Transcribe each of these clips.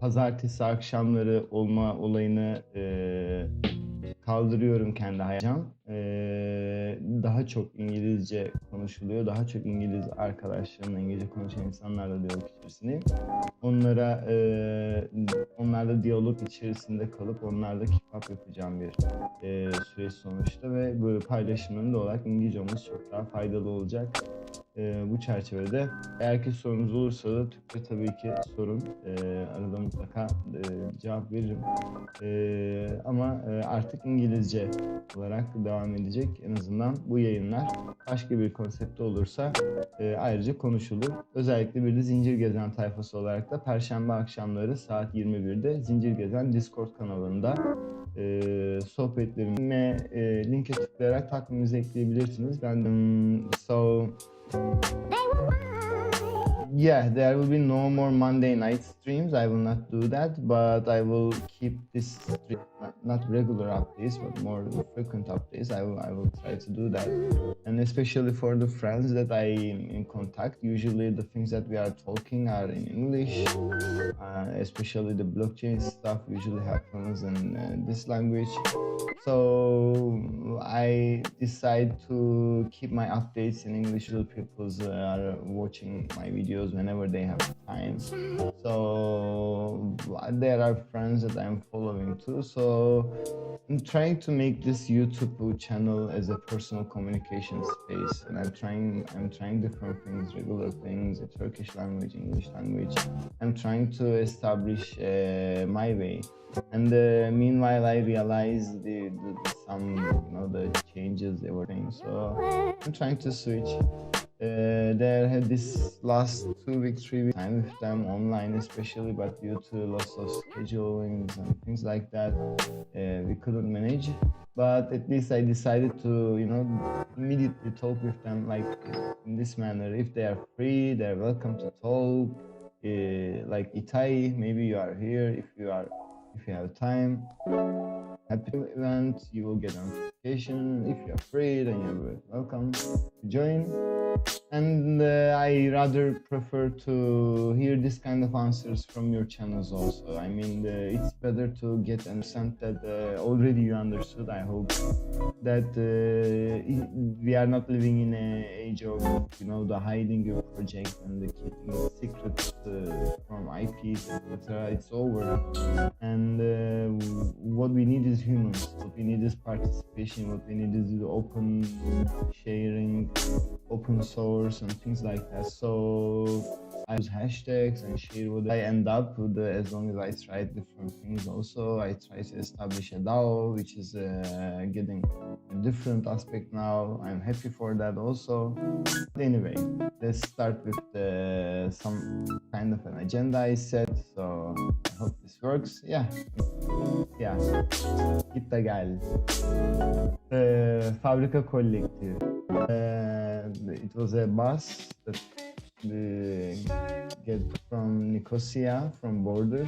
pazartesi akşamları olma olayını kaldırıyorum kendi hayatım. Daha çok İngilizce konuşuluyor. Daha çok İngiliz arkadaşlarımla, İngilizce konuşan insanlarla diyalog içerisindeyim. Onlarla diyalog içerisinde kalıp onlarla keep up yapacağım bir süreç sonuçta ve böyle paylaşımların da olarak İngilizce olması çok daha faydalı olacak. Bu çerçevede eğer ki sorunuz olursa da Türkçe tabii ki sorun. Arada mutlaka cevap veririm. Ama artık İngilizce olarak devam edecek en azından bu yayınlar. Başka bir konsepte olursa ayrıca konuşulur. Özellikle bir de Zincir Gezen tayfası olarak da Perşembe akşamları saat 21'de Zincir Gezen Discord kanalında sohbetlerime linke tıklayarak takviminize ekleyebilirsiniz. Yeah, there will be no more Monday night streams. I will not do that, but I will keep this stream, not regular updates, but more frequent updates. I will try to do that, and especially for the friends that I am in contact. Usually, the things that we are talking are in English, especially the blockchain stuff usually happens in this language. So I decide to keep my updates in English. People are watching my videos whenever they have time. So there are friends that I'm following too. So I'm trying to make this YouTube channel as a personal communication space, and I'm trying different things, regular things, a Turkish language, English language. I'm trying to establish my way. And meanwhile, I realized the changes they were doing. So I'm trying to switch. There had this last 2 weeks, 3 weeks time with them online, especially, but due to lots of schedulings and things like that, we couldn't manage. But at least I decided to, immediately talk with them like in this manner. If they are free, they're welcome to talk. Like Itai, maybe you are here. If you have time, happy event, you will get a notification. If you're free, then you're welcome to join. And I rather prefer to hear this kind of answers from your channels also. I mean, it's better to get understand that already you understood, I hope, that we are not living in an age of, the hiding your project and the keeping it secret from IPs, etc. It's over. And what we need is humans. What we need is participation. What we need is open sharing, open source, and things like that. So I use hashtags and share what I end up with. As long as I try different things. Also, I try to establish a DAO, which is getting a different aspect now. I'm happy for that also. But anyway, let's start with some kind of an agenda I set. So I hope this works. Yeah. Gitta gel. FabrikaKollektiv. It was a bus that we get from Nicosia, from border,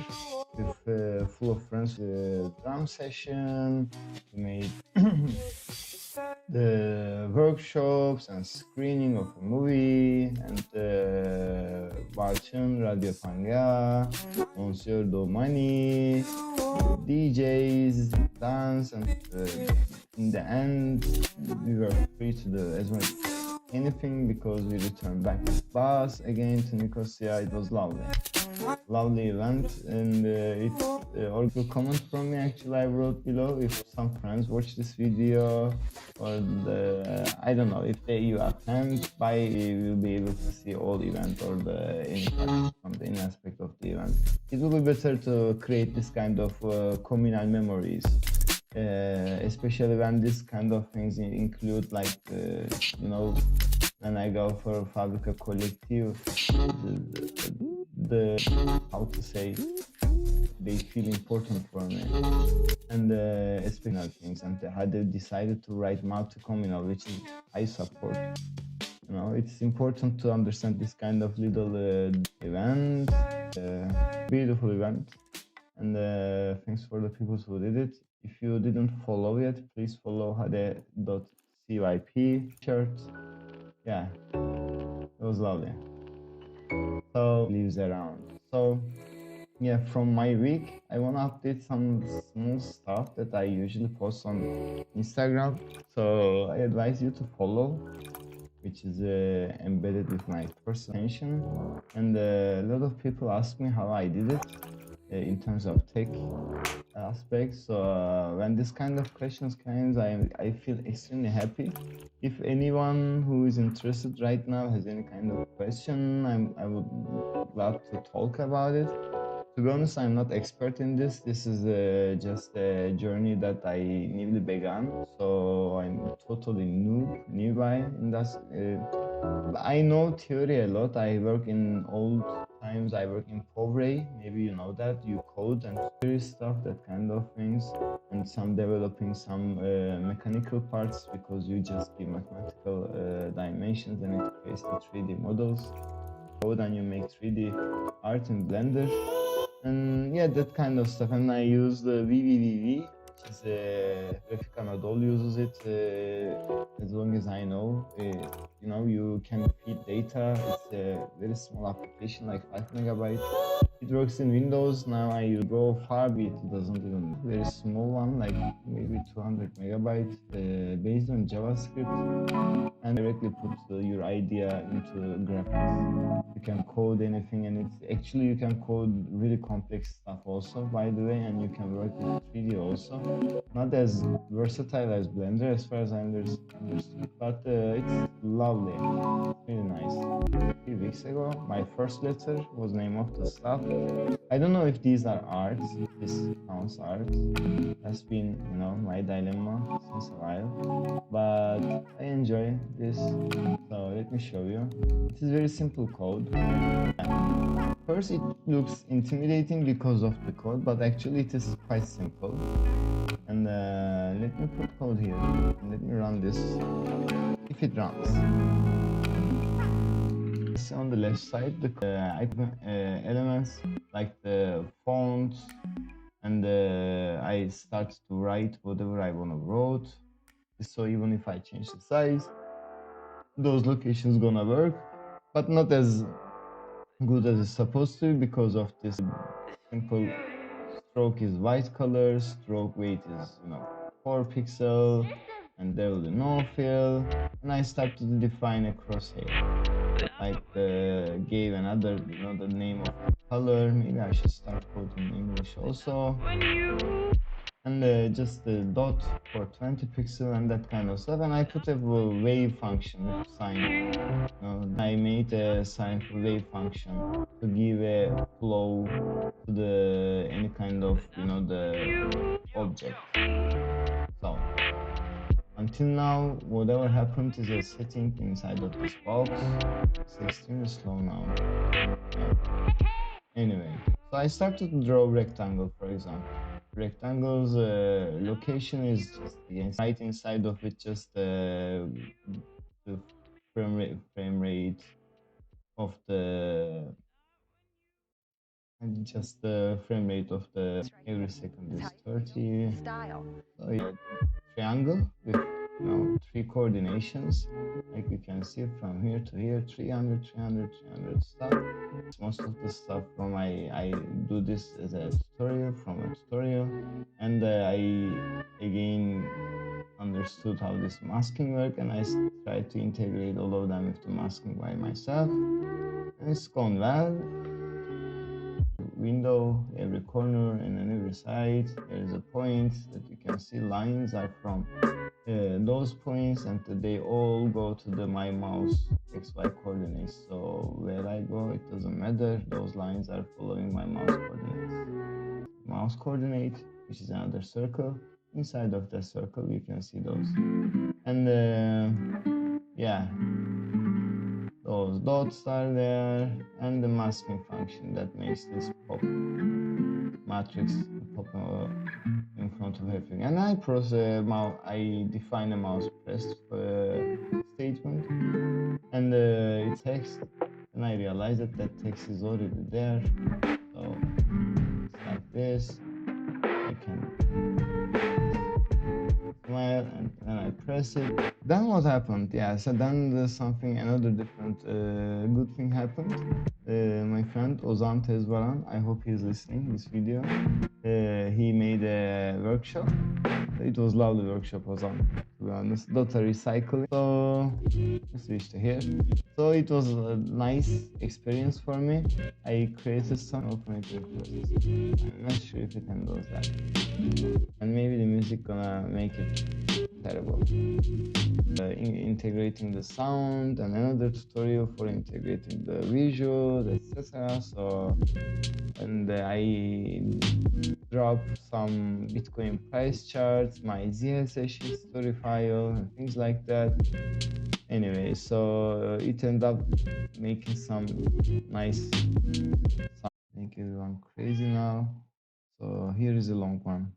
with full of friends. Drum session. We made the workshops and screening of a movie, and Barış'ın Radyo Panga, Monsieur Domani, DJs, dance, and in the end we were free to do as much anything because we returned back with bus again to Nicosia. It was lovely event, and it's also comment from me. Actually, I wrote below if some friends watch this video, or I don't know if you attend, you will be able to see all event or any part from any aspect of the event. It will be better to create this kind of communal memories. Especially when this kind of things include, like, when I go for FabrikaKollektiv, how to say, they feel important for me. And especially things, and Hade decided to write multi-communal, which I support. It's important to understand this kind of little event, beautiful event. And thanks for the people who did it. If you didn't follow yet, please follow Hade.cy shirt. Yeah, it was lovely. So leaves around. So yeah, from my week, I want to update some small stuff that I usually post on Instagram. So I advise you to follow, which is embedded with my personal attention. And a lot of people ask me how I did it in terms of tech aspects. So when this kind of questions comes, I feel extremely happy. If anyone who is interested right now has any kind of question, I would love to talk about it. To be honest, I'm not expert in this. This is just a journey that I newly began. So I'm totally newbie in this. I know theory a lot. I work in old times. I work in Povray. Maybe you know that. You code and theory stuff, that kind of things, and some developing some mechanical parts because you just give mathematical dimensions and it creates the 3D models. Code and you make 3D art in Blender. And yeah, that kind of stuff. And I use the VVVV, which is PrimeDAO uses it. As long as I know, you can feed data. It's a very small application, like 5 megabytes. It works in Windows. Now I go far, but it doesn't even very small one, like maybe 200 megabytes, based on JavaScript, and directly put your idea into graphics. You can code anything, and it's actually you can code really complex stuff also, by the way, and you can work with 3D also. Not as versatile as Blender, as far as I understood, but it's lovely. It's really nice. A few weeks ago, my first letter was name of the stuff. I don't know if these are arts, if this counts art. That's been, my dilemma since a while. But I enjoy this. So let me show you. It is very simple code. First, it looks intimidating because of the code, but actually it is quite simple. And let me put code here. And let me run this. If it runs. On the left side, the elements like the font, and I start to write whatever I want to write. So even if I change the size, those locations gonna work, but not as good as it's supposed to because of this simple stroke is white color, stroke weight is 4 pixel, and there will be no fill, and I start to define a crosshair. Like gave another, the name of color. Maybe I should start coding in English also. And just the dot for 20 pixel and that kind of stuff. And I put a wave function sign. I made a sign for wave function to give a flow to the any kind of the object. So until now, whatever happened is a setting inside of this box. It's extremely slow now. Anyway, so I started to draw rectangle, for example. Rectangle's location is just right inside of it, just the frame rate of the, and just the frame rate of the every second is 30. So yeah, triangle with 3 coordinations, like you can see from here to here, 300 stuff. Most of the stuff from I do this as a tutorial, from a tutorial, and I again understood how this masking work, and I tried to integrate all of them with the masking by myself, and it's gone well. Window, every corner, and on every side there is a point that you can see. Lines are from those points, and they all go to my mouse XY coordinates. So where I go, it doesn't matter. Those lines are following my mouse coordinates. Mouse coordinate, which is another circle. Inside of the circle, you can see those. And yeah, those dots are there, and the masking function that makes this pop matrix pop in front of everything. And I define a mouse pressed statement, and it's text, and I realize that text is already there. So it's like this. I can smile, and then I press it, Then what happened? Yeah, so then there's something, another different good thing happened. My friend Ozan Tezvaran, I hope he's listening this video. He made a workshop. It was lovely workshop, Ozan, to be honest. Data recycling. So let's switch to here. So it was a nice experience for me. I created some automated process. I'm not sure if it handles that. And maybe the music gonna make it terrible. Integrating the sound and another tutorial for integrating the visuals, etc. So, and I drop some Bitcoin price charts, my ZSH story file, and things like that. Anyway, so it ended up making some nice sound. Make everyone crazy now. So here is a long one.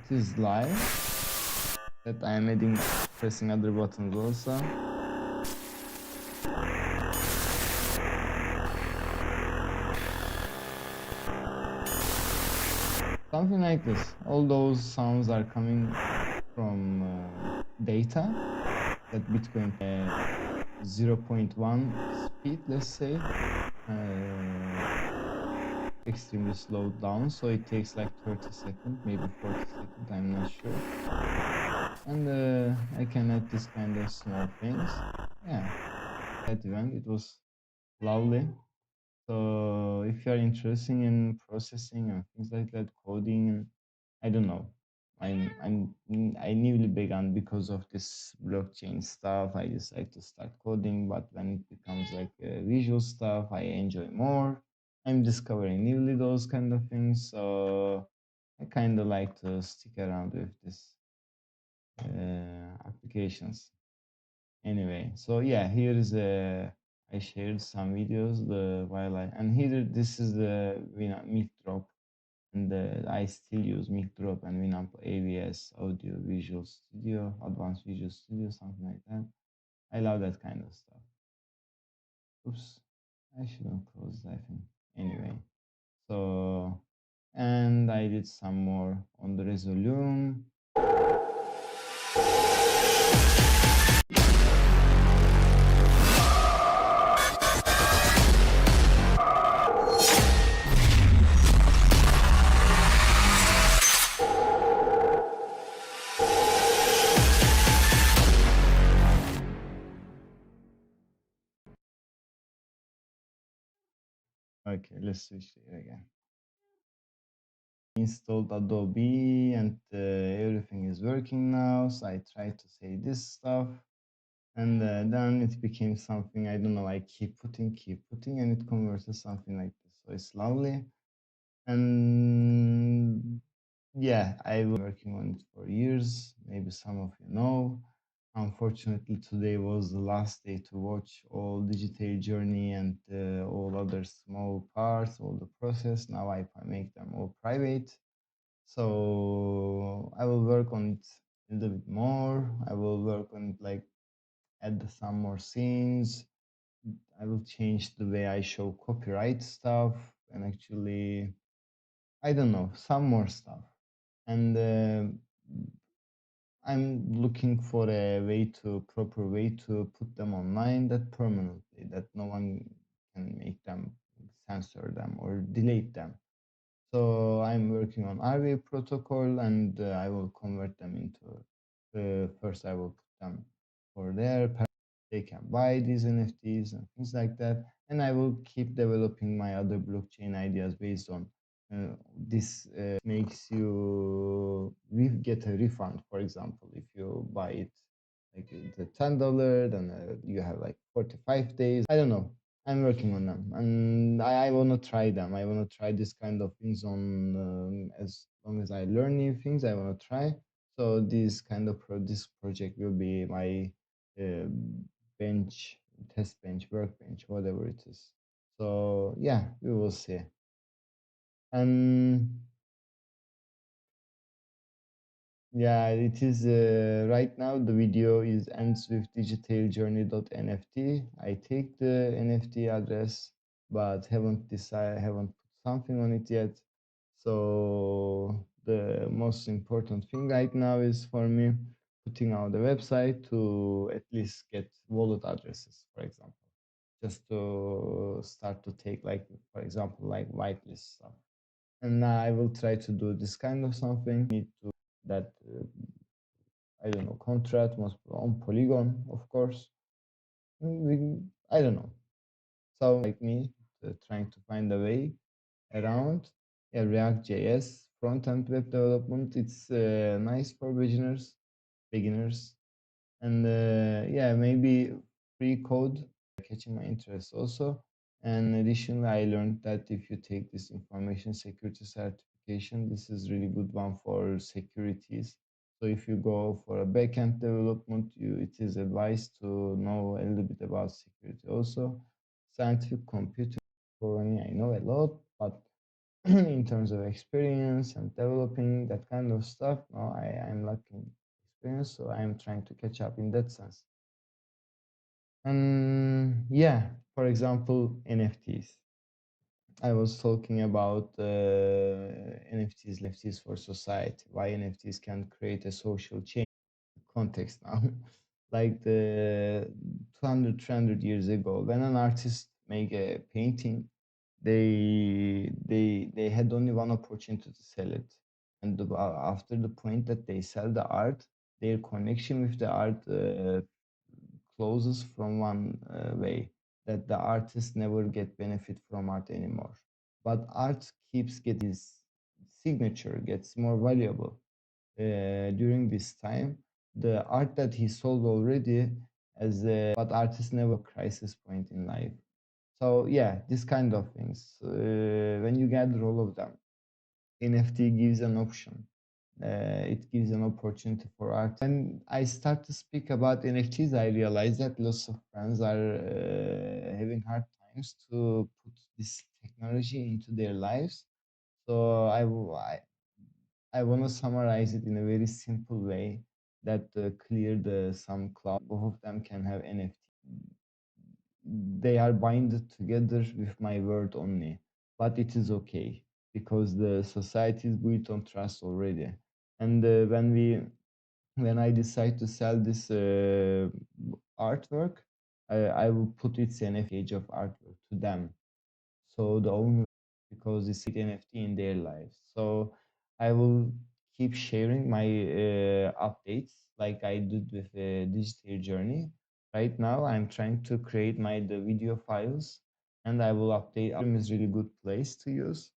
It is live that I am adding, pressing other buttons also. Something like this. All those sounds are coming from data that Bitcoin 0.1 speed, let's say, extremely slowed down, so it takes like 30 seconds, maybe 40 seconds, I'm not sure. And I can add this kind of small things. Yeah, that event, it was lovely. So if you are interested in processing and things like that, coding, I don't know. I newly began because of this blockchain stuff. I decided to start coding, but when it becomes like visual stuff, I enjoy more. I'm discovering newly those kind of things, so I kind of like to stick around with this applications. Anyway, so yeah, here is a I shared some videos while and here this is the Winamp drop, and I still use mic drop and Winamp AVS Audio Visual Studio, Advanced Visual Studio, something like that. I love that kind of stuff. Oops, I shouldn't close that thing. Anyway, so and I did some more on the Resolume. Okay, let's switch here again. Installed Adobe and everything is working now. So I tried to say this stuff, and then it became something, I don't know, I keep putting, and it converts to something like this. So it's lovely. And yeah, I've been working on it for years. Maybe some of you know. Unfortunately, today was the last day to watch all digital journey and all other small parts, all the process. Now I make them all private. So I will work on it a little bit more. I will work on it, like add some more scenes. I will change the way I show copyright stuff, and actually, I don't know, some more stuff. And I'm looking for a proper way to put them online that permanently, that no one can make them, censor them or delete them. So I'm working on RV protocol, and I will convert them into, first I will put them for there. They can buy these NFTs and things like that. And I will keep developing my other blockchain ideas based on this. Makes you get a refund, for example, if you buy it like the $10, then you have like 45 days. I don't know. I'm working on them, and I want to try them. I want to try this kind of things on, as long as I learn new things. I want to try. So this kind of this project will be my uh, bench, test bench, workbench, whatever it is. So yeah, we will see. And yeah, it is right now the video is ends with digitaljourney.nft. I take the NFT address, but haven't put something on it yet. So the most important thing right now is for me putting out the website to at least get wallet addresses, for example, just to start to take, like, for example, like whitelist stuff. And I will try to do this kind of something. Need to that I don't know, contract must be on Polygon, of course. I don't know. So like me, trying to find a way around. Yeah, React JS front end web development. It's nice for beginners, and yeah, maybe free code catching my interest also. And additionally, I learned that if you take this information security certification, this is really good one for securities. So if you go for a backend development, it is advised to know a little bit about security also. Scientific computing, for me, I know a lot, but in terms of experience and developing that kind of stuff, no, I'm lacking experience, so I'm trying to catch up in that sense. And yeah, for example, NFTs. I was talking about NFTs for society, why NFTs can create a social change context now. Like the 200, 300 years ago, when an artist make a painting, they had only one opportunity to sell it, and after the point that they sell the art, their connection with the art closes from one way, that the artist never get benefit from art anymore, but art keeps getting his signature, gets more valuable during this time. The art that he sold already as a, but artist never crisis point in life. So yeah, this kind of things. When you gather all of them, NFT gives an option. It gives an opportunity for art. When I start to speak about NFTs, I realize that lots of friends are having hard times to put this technology into their lives. So I want to summarize it in a very simple way that clear the some cloud. Both of them can have NFT. They are binded together with my word only, but it is okay because the society is built on trust already. And when I decide to sell this artwork, I will put its NFT of artwork to them, so the owner, because it's NFT in their lives. So I will keep sharing my updates like I did with digital journey. Right now I'm trying to create my the video files, and I will update. Is really good place to use,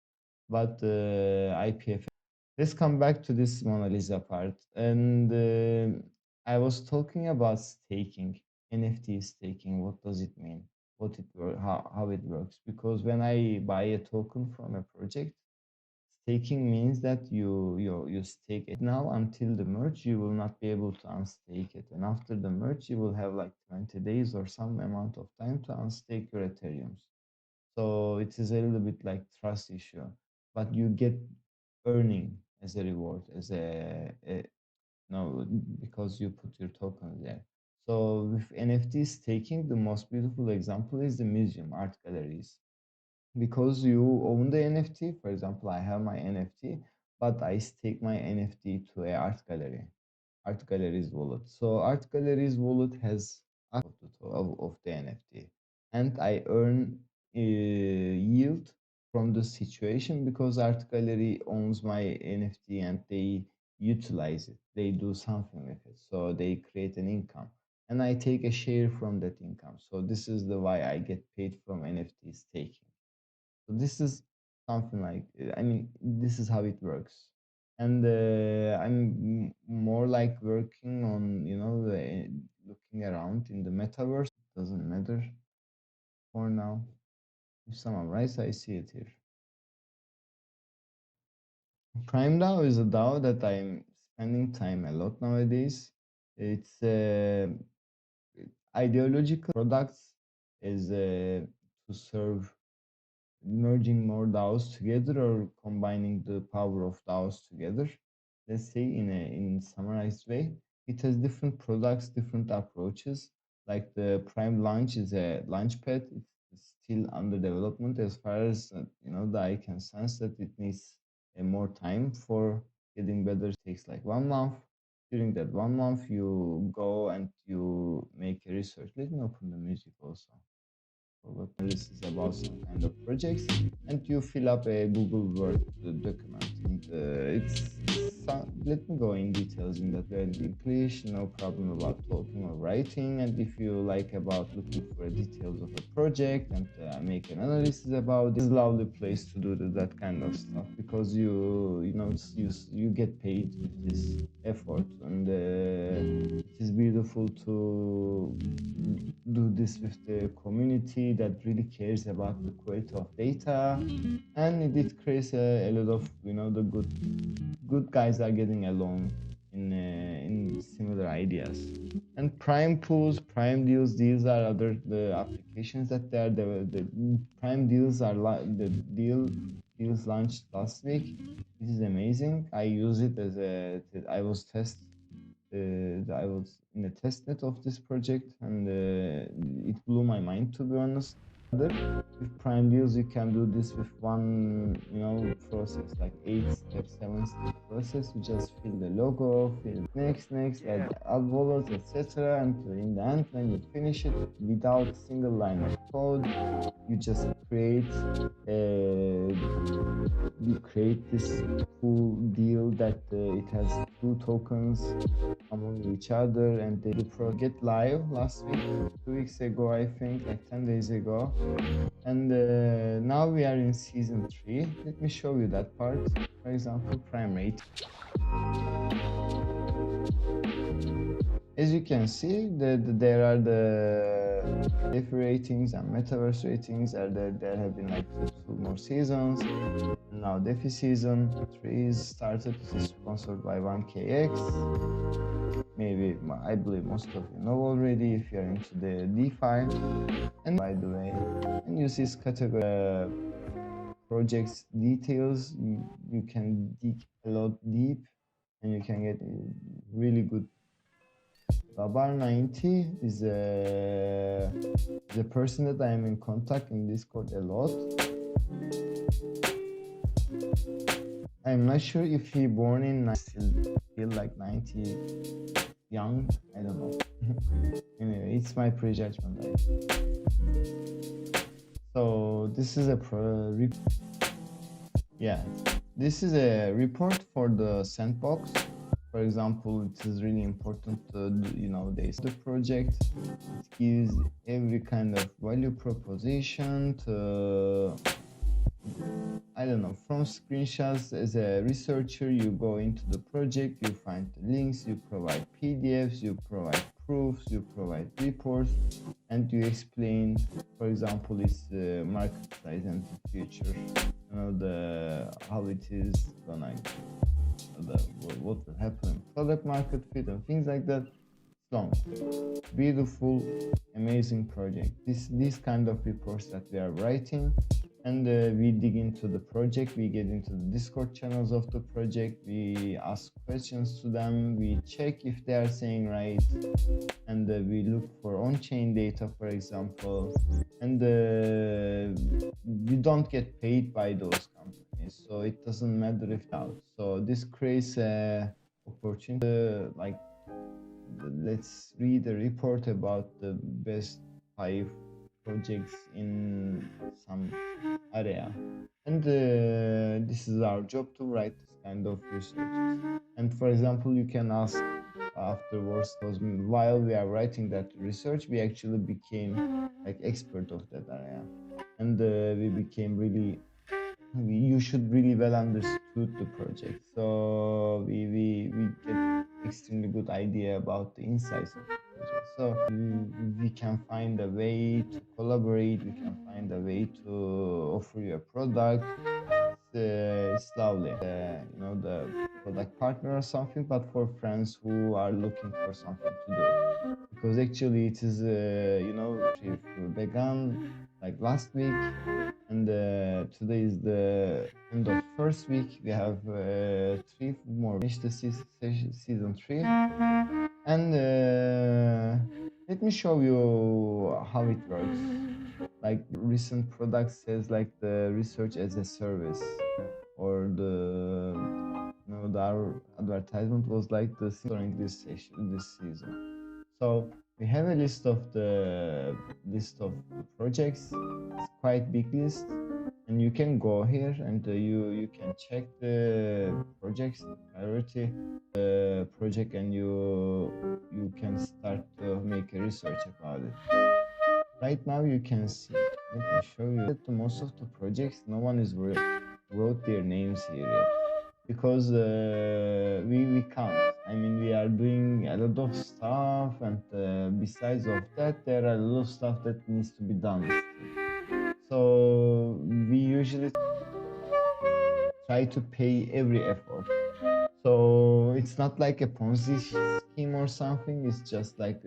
but IPFS. Let's come back to this Mona Lisa part. And I was talking about staking, NFT staking. What does it mean? How it works? Because when I buy a token from a project, staking means that you stake it now until the merge. You will not be able to unstake it, and after the merge, you will have like 20 days or some amount of time to unstake your Ethereums. So it is a little bit like trust issue, but you get earning as a reward, as a no, because you put your token there. So with NFT staking, the most beautiful example is the museum art galleries, because you own the NFT. For example, I have my NFT, but I stake my NFT to a art gallery's wallet. So art gallery's wallet has of the NFT, and I earn yield from the situation because art gallery owns my NFT and they utilize it. They do something with it, so they create an income, and I take a share from that income. So this is the why I get paid from NFT staking. So this is something like, I mean, this is how it works. And more like working on, looking around in the metaverse. Doesn't matter for now. If someone writes, I see it here. PrimeDAO is a DAO that I'm spending time a lot nowadays. It's ideological products is to serve merging more DAOs together or combining the power of DAOs together. Let's say in summarized way, it has different products, different approaches. Like the Prime Launch is a launch pad. It's still under development as far as the I can sense that it needs more time for getting better takes like 1 month. During that 1 month, you go and you make a research. Let me open the music also. What this is about some kind of projects, and you fill up a Google Word document. And let me go in details in that way in English. No problem about talking or writing. And if you like about looking for details of a project and make an analysis about it, it's a lovely place to do that kind of stuff, because you get paid with this effort, and it is beautiful to do this with the community that really cares about the quality of data, and it creates a lot of the good guys are getting along in similar ideas. And Prime Pools, Prime Deals, these are other the applications that the Prime Deals are the deals launched last week. This is amazing. I use it as I was in a test net of this project, and it blew my mind, to be honest. With Prime Deals, you can do this with one process, like 8-step, 7-step process. You just fill the logo, fill next, add wallets, etc. And in the end, when you finish it without a single line of code, you just create this cool deal that it has 2 tokens among each other, and they get live last week, 2 weeks ago, I think, like 10 days ago. And now we are in season 3. Let me show you that part. For example, prime rate. As you can see, there are the DeFi ratings and metaverse ratings. There have been like 2 more seasons. And now DeFi season 3 is started. This is sponsored by 1KX. Maybe I believe most of you know already if you're into the DeFi. And by the way, and you see this category projects details. You can dig a lot deep, and you can get really good. Babar90 is the person that I am in contact in Discord a lot. I'm not sure if he born in still feel like 90 young. I don't know. Anyway, it's my prejudgment. So this is this is a report for the sandbox. For example, it is really important to the project. It gives every kind of value proposition to, I don't know, from screenshots. As a researcher, you go into the project, you find the links, you provide PDFs, you provide proofs, you provide reports, and you explain, for example, its market size and the future, how it is gonna, what will happen, product market fit and things like that. Long, beautiful, amazing project. These kind of reports that we are writing, and we dig into the project, we get into the Discord channels of the project, we ask questions to them, we check if they are saying right, and we look for on-chain data, for example, and we don't get paid by those companies, so it doesn't matter if out. So this creates a opportunity, like, let's read a report about the best 5 projects in some area, and this is our job to write this kind of research. And for example, you can ask afterwards, because while we are writing that research, we actually became like expert of that area, and we became really, you should really well understood the project, so we get extremely good idea about the insights of the project. So we can find a way to collaborate, we can find a way to offer you a product. It's lovely, the product partner or something, but for friends who are looking for something to do, because actually it is we began like last week, and today is the end of first week. We have 3 more finish the season 3, and let me show you how it works. Like recent product says, like the research as a service, or the our advertisement was like the during this session, this season. So we have a list of the projects. It's quite big list, and you can go here and you can check the projects, the priority project, and you can start to make a research about it. Right now you can see. Let me show you that most of the projects, no one is wrote their names here yet, because we can't. I mean, we are doing a lot of stuff, and besides of that, there are a lot of stuff that needs to be done still. So we usually try to pay every effort. So it's not like a Ponzi scheme or something. It's just like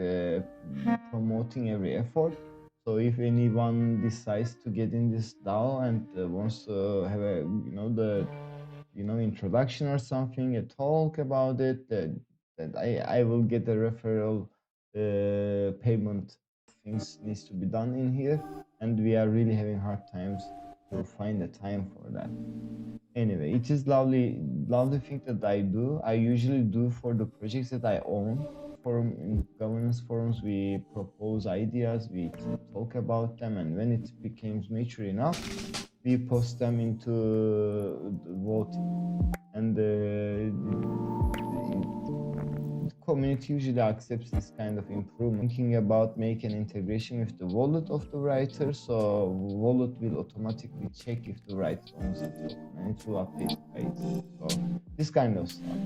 promoting every effort. So if anyone decides to get in this DAO and wants to have a introduction or something, a talk about it, that I will get a referral payment. Things needs to be done in here, and we are really having hard times to find the time for that. Anyway, it is lovely thing that I do. I usually do for the projects that I own. In governance forums, we propose ideas, we talk about them, and when it becomes mature enough, we post them into the voting. And the community usually accepts this kind of improvement. Thinking about making integration with the wallet of the writer, so wallet will automatically check if the writer owns the token and it will update the rights. So this kind of stuff.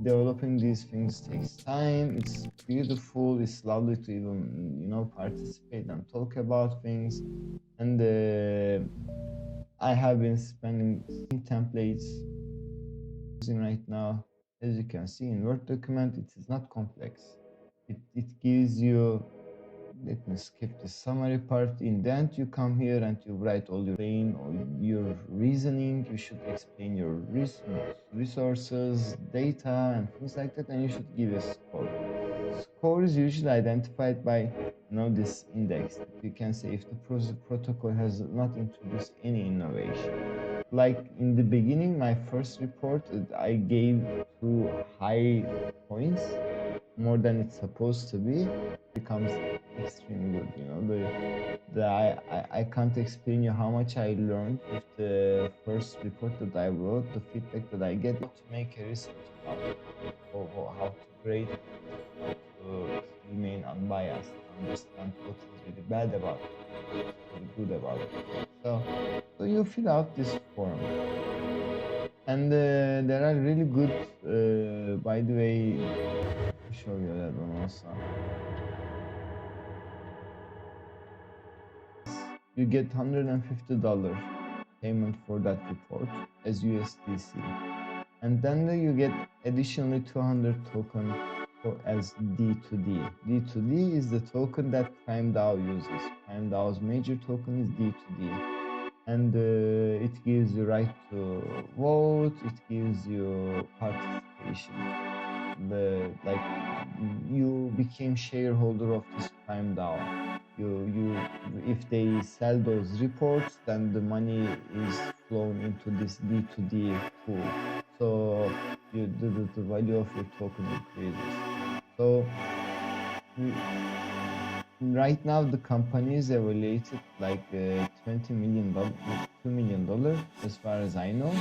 Developing these things takes time. It's beautiful. It's lovely to even participate and talk about things. And I have been spending templates using right now. As you can see in Word document, it is not complex. It gives you, let me skip the summary part. In the end, you come here and you write all your reasoning. You should explain your resources, data, and things like that, and you should give a score. Score is usually identified by this index. You can say if the protocol has not introduced any innovation. Like in the beginning, my first report, I gave 2 high points, more than it's supposed to be. It becomes extremely good. I can't explain you how much I learned with the first report that I wrote, the feedback that I get, to make a research about it, or how to grade it, how to remain unbiased, understand what is really bad about it, what's really good about it. So you fill out this form, and there are really good. By the way, I'll show you that one also. You get $150 payment for that report as USDC, and then you get additionally 200 token as D2D. D2D is the token that PrimeDAO uses. PrimeDAO's major token is D2D. And it gives you right to vote, it gives you participation. Like you became shareholder of this PrimeDAO. If they sell those reports, then the money is flown into this D2D pool. So the value of your token increases. So right now the company is evaluated like $20 million, $2 million, as far as I know.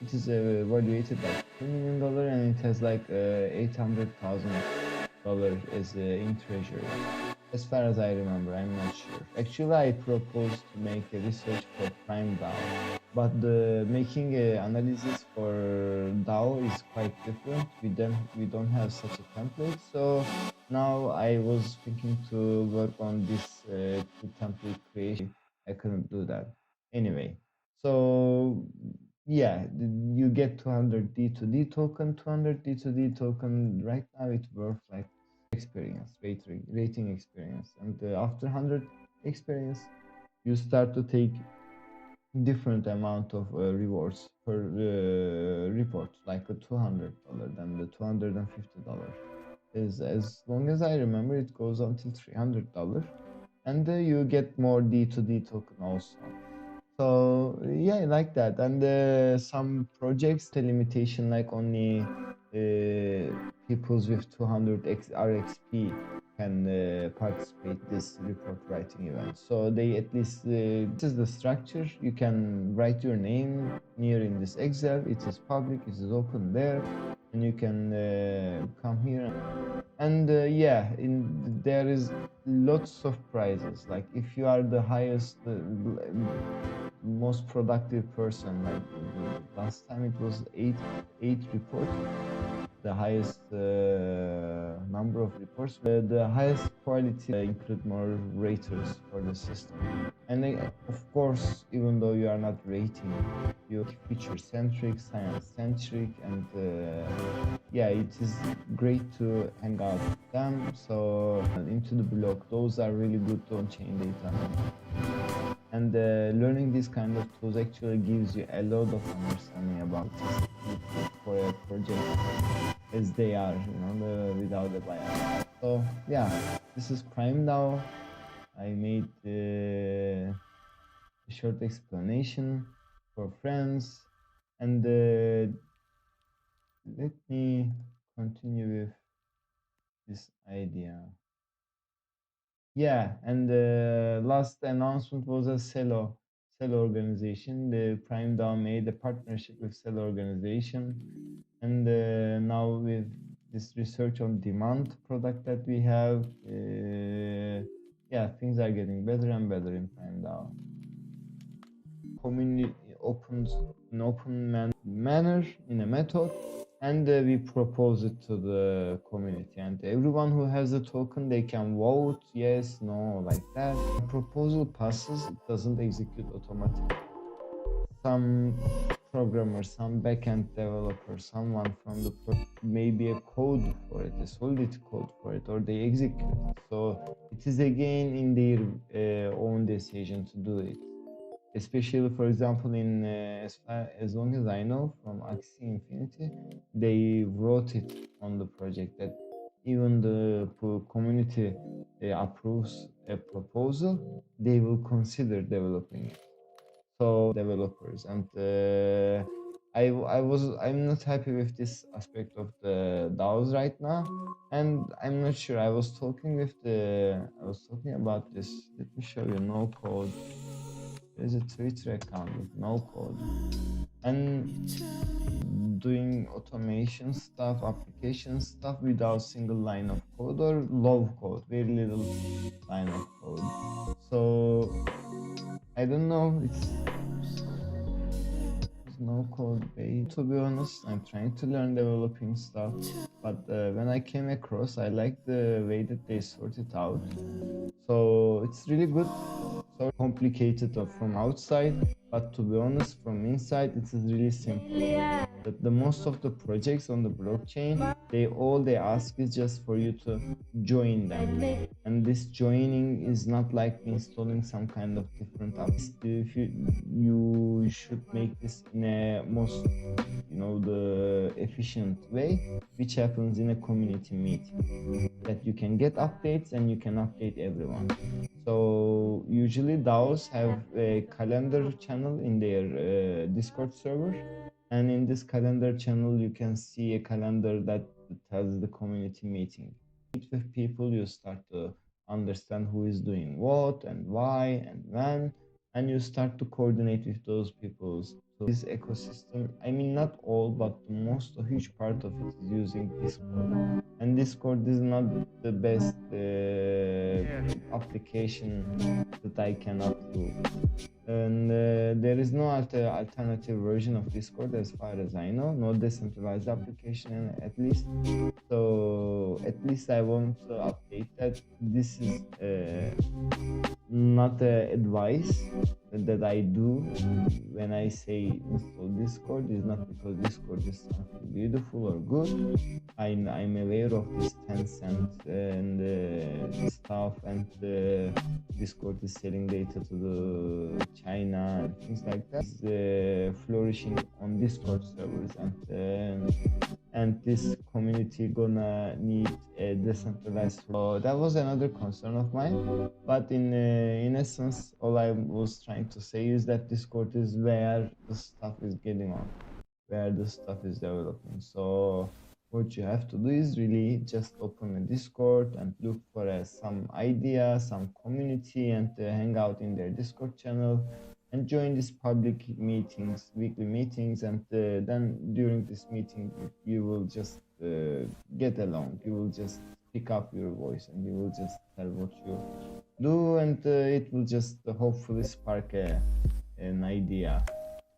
It is evaluated like $2 million, and it has like $800,000 as in treasury. As far as I remember, I'm not sure. Actually, I proposed to make a research for PrimeDAO, but making an analysis for DAO is quite different. We don't have such a template, so now I was thinking to work on this template creation. I couldn't do that. Anyway, so yeah, you get 200 D2D token, 200 D2D token. Right now it's worth like experience, rating experience, and after 100 experience, you start to take different amount of rewards per report, like a $200, then the $250. As long as I remember, it goes until $300, and you get more D2D token also. So yeah, like that. And some projects the limitation like only peoples with 200 RXP can participate this report writing event. So they at least this is the structure. You can write your name near in this Excel. It is public. It is open there, and you can come here. And yeah, there is lots of prizes. Like if you are the highest most productive person, like last time it was eight reports, the highest number of reports, the highest quality include more raters for the system. And of course, even though you are not rating, you're feature centric, science centric, and yeah, it is great to hang out with them. So into the blog, those are really good on-chain data. And learning this kind of tools actually gives you a lot of understanding about this for a project as they are, without the bias. So yeah, this is PrimeDAO. I made a short explanation for friends, and let me continue with this idea. Yeah, and the last announcement was a Celo organization. The PrimeDAO made a partnership with Celo organization, and now with this research on demand product that we have, yeah, things are getting better and better in PrimeDAO. Community opens in open manner in a method, and we propose it to the community, and everyone who has a token, they can vote yes, no, like that. Proposal passes, it doesn't execute automatically. Some programmer, some backend developer, someone from the maybe a code for it, a solid code for it, or they execute it. So it is again in their own decision to do it. Especially, for example, in as long as I know from Axie Infinity, they wrote it on the project that even the community approves a proposal, they will consider developing it. So developers, and I'm not happy with this aspect of the DAOs right now, and I'm not sure. I was talking about this. Let me show you. No code. There's a Twitter account with no code, and doing automation stuff, application stuff without single line of code or low code, very little line of code. So I don't know, it's no code based. To be honest, I'm trying to learn developing stuff, but when I came across, I like the way that they sort it out. So it's really good. So complicated from outside, but to be honest, from inside, it is really simple. The most of the projects on the blockchain, they ask is just for you to join them, and this joining is not like installing some kind of different app. If you should make this in a most the efficient way, which happens in a community meeting, that you can get updates and you can update everyone. So usually DAOs have a calendar channel in their Discord server, and in this calendar channel you can see a calendar that tells the community meeting. Meet with people, you start to understand who is doing what and why and when, and you start to coordinate with those people. So this ecosystem, I mean not all, but the most a huge part of it is using Discord, and Discord is not the best application that I cannot do. And there is no alternative version of Discord as far as I know, no decentralized application at least. So at least I want to update that. This is not advice that I do when I say install Discord. Is not because Discord is something beautiful or good. I'm aware of this Tencent and stuff, and Discord is selling data to the China and things like that. It's flourishing on Discord servers, and and this community gonna need a decentralized. So that was another concern of mine. But in essence, all I was trying to say is that Discord is where the stuff is getting on, where the stuff is developing. So what you have to do is really just open a Discord and look for some idea, some community, and hang out in their Discord channel and join these public meetings, weekly meetings, and then during this meeting you will just get along. You will just pick up your voice and you will just tell what you do, and it will just hopefully spark an idea.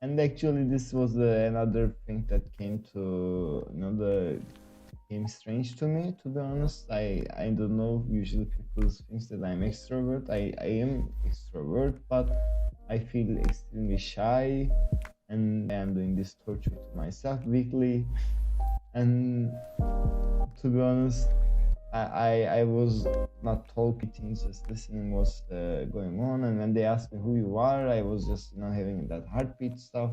And actually this was another thing that came to came strange to me, to be honest. I don't know, usually people think that I'm extrovert. I am extrovert, but I feel extremely shy, and I am doing this torture to myself weekly. And to be honest, I was not talking, just listening what's going on. And when they asked me who you are, I was just having that heartbeat stuff.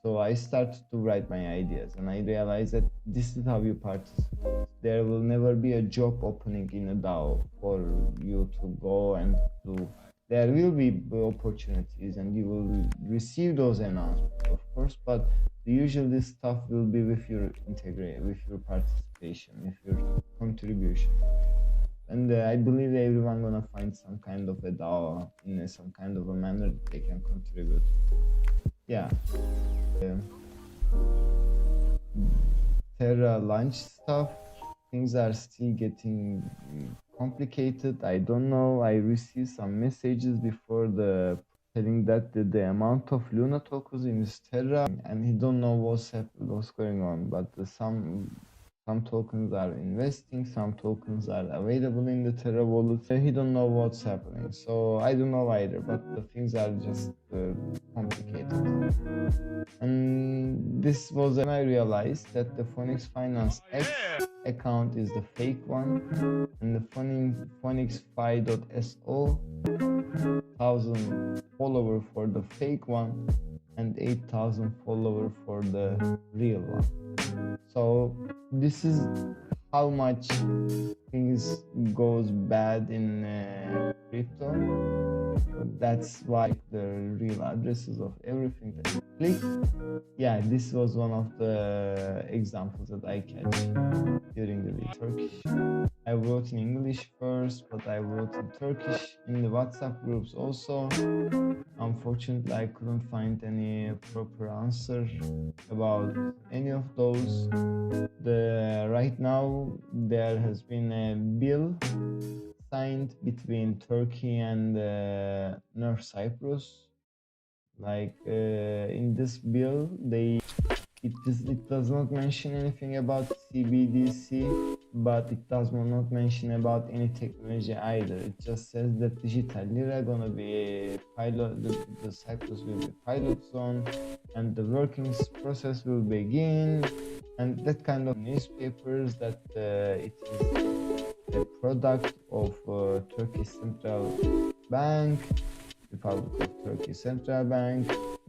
So I started to write my ideas, and I realized that this is how you participate. There will never be a job opening in a DAO for you to go and do. There will be opportunities, and you will receive those announcements, of course, but usually stuff will be with your with your participation, with your contribution. And I believe everyone gonna find some kind of a DAO in some kind of a manner that they can contribute. Yeah. Terra launch stuff, things are still getting complicated. I don't know. I received some messages before telling that the amount of Luna tokens in this Terra, and he don't know what's going on. But some tokens are investing, some tokens are available in the Terra wallet. He don't know what's happening. So I don't know either, but the things are just complicated. And this was when I realized that the Phoenix Finance X account is the fake one, and the phoenixfi.so 1,000 follower for the fake one and 8,000 follower for the real one. So this is how much things goes bad in crypto. That's why the real addresses of everything that you click. Yeah, this was one of the examples that I catch during the week. Turkish. I wrote in English first, but I wrote in Turkish in the WhatsApp groups also. Unfortunately, I couldn't find any proper answer about any of those. Right now there has been a bill signed between Turkey and North Cyprus. Like in this bill, it does not mention anything about CBDC, but it does not mention about any technology either. It just says that DijitalLira gonna be pilot, the Cyprus will be pilot zone, and the working process will begin, and that kind of newspapers that it is a product of Turkish Central Bank, Republic of Turkey Central Bank.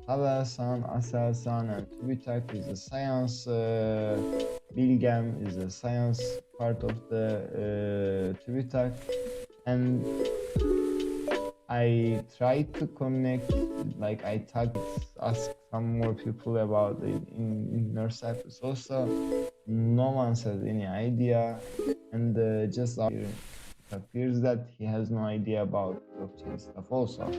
Havelsan, Aselsan, and TÜBİTAK is a science. Bilgem is a science part of the TÜBİTAK, and I tried to connect, like I asked some more people about it in North Cyprus also. No one has any idea, and just it appears that he has no idea about blockchain stuff also.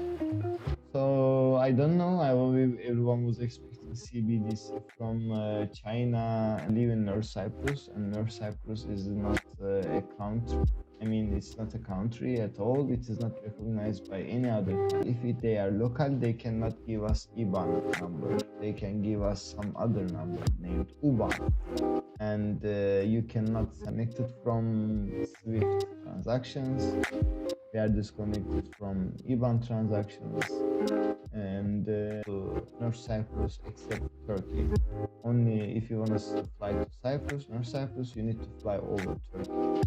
So I don't know. Everyone was expecting CBDC from China. I live in North Cyprus, and North Cyprus is not a country. I mean, it's not a country at all. It is not recognized by any other country. If they are local, they cannot give us IBAN number. They can give us some other number named UBAN. And you cannot connect it from SWIFT transactions. We are disconnected from IBAN transactions and to North Cyprus except Turkey. Only if you want to fly to Cyprus, North Cyprus, you need to fly over Turkey.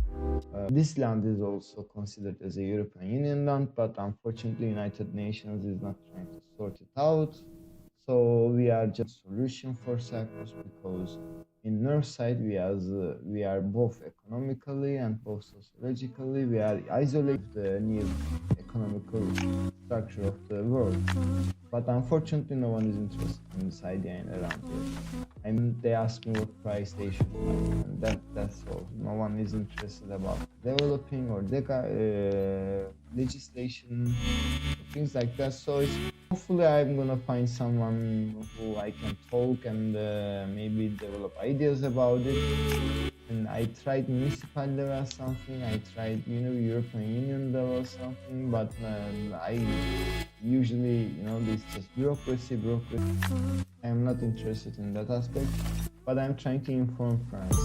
This land is also considered as a European Union land, but unfortunately United Nations is not trying to sort it out. So we are just solution for Cyprus because in North side we are both economically and both sociologically we are isolated the new economical structure of the world. But unfortunately, no one is interested in this idea around here. And they ask me what price they should buy, and that's all. No one is interested about developing or legislation, things like that. So it's hopefully I'm gonna find someone who I can talk and maybe develop ideas about it. And I tried municipal level something, I tried European Union level something, but I usually this just bureaucracy. I'm not interested in that aspect, but I'm trying to inform France.